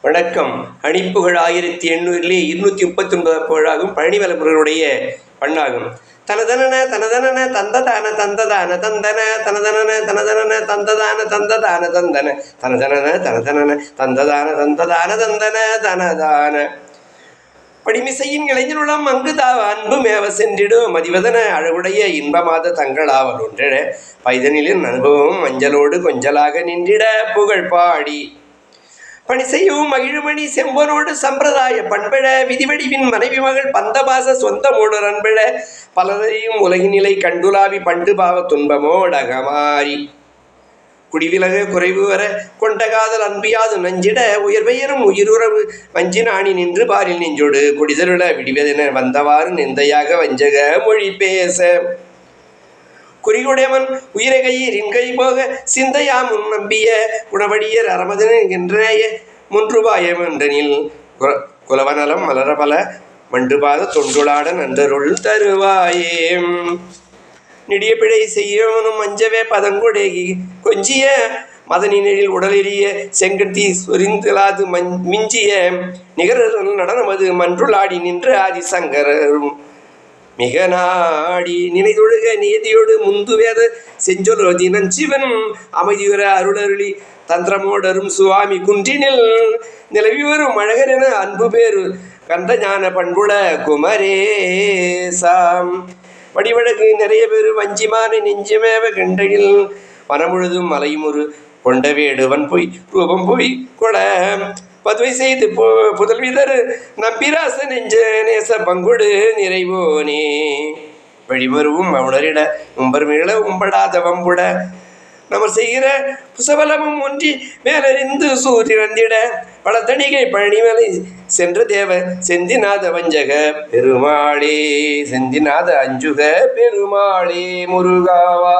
வணக்கம். அணிப்புகழ் 1800 புகழாகும். பழனிவலமுருகனுடைய பண்ணாகும். தனதனன தனதனன தந்ததான தந்ததான தந்தன தனதனன தனதனன தந்ததான தந்ததான தந்தன தனதனன தனதனன தந்ததான தந்ததான தந்தன தனதான படிமிசையின் இளைஞருளம் அங்குதா அன்பு மேவ சென்றிடும் மதிவதன அழகுடைய இன்பமாத தங்களாவல் ஒன்றெழ பைதனிலின் அனுபவம் மஞ்சளோடு கொஞ்சலாக நின்றிட புகழ் பாடி பணி செய்யும் மகிழ்மணி செம்பனோடு சம்பிரதாய பண்பெழ விதிவடிவின் மனைவி மகள் பந்தபாச சொந்தமோடு ரன்பெழ பலரையும் உலகினிலை கண்டுலாவி பண்டு பாவ துன்பமோடகமாறி குடிவிலக குறைவு வர கொண்ட காதல் அன்பியாது நஞ்சிட உயர்பெயரும் உயிருறவு வஞ்சி நாணி நின்று பாரில் நெஞ்சோடு குடிதருள விடிவதென வந்தவாறு நிந்தையாக வஞ்சக மொழி பேச குறிகுடையவன் உயிரகையீர் இன்கை போக சிந்தையா முன் நம்பிய குணவடியர் அறமதென்கின்றைய முன்றுபாயமென்றனில் குலவநலம் மலர பல மண்டுபாத தொண்டுளாட நன்றருள் தருவாயே. நெடிய பிழை செய்யவனும் அஞ்சவே பதங்கொடேகி கொஞ்சிய மதனினில் உடலெறிய செங்கட்டி சொரிந்தலாது மிஞ்சிய நிகரல் நடனமது மன்றுளாடி நின்று ஆதிசங்கரும் மிக நாடி நினைதொழுக நியதியோடு முந்துவேத செஞ்சொல் தினன் சிவன் அமைதியுற அருளருளி தந்திரமோடரும் சுவாமி குன்றினில் நிலவி வரும் அழகரென அன்பு பேரு கந்த ஞான பண்புட குமரேசாம் வடிவழகு நிறைய பேரு வஞ்சிமான நெஞ்சமேவ கண்டையில் மனமுழுதும் மலைமுறு கொண்ட வேடுவன் பொய் ரூபம் பொய் கொட பதுவை செய்து புதல்விதர் நம்பிராச நெஞ்ச நேச பங்குடு நிறைவோனே வழிவருவும் உணரிட உம்பர்மீள உம்படாத வம்புட நமர் செய்கிற புசபலமும் ஒன்றி மேலறிந்து சூரியந்திட பலத்தணிகை பழனிமலை சென்ற தேவ செந்திநாத வஞ்சக பெருமாளே செந்திநாத அஞ்சுக பெருமாளே முருகாவா.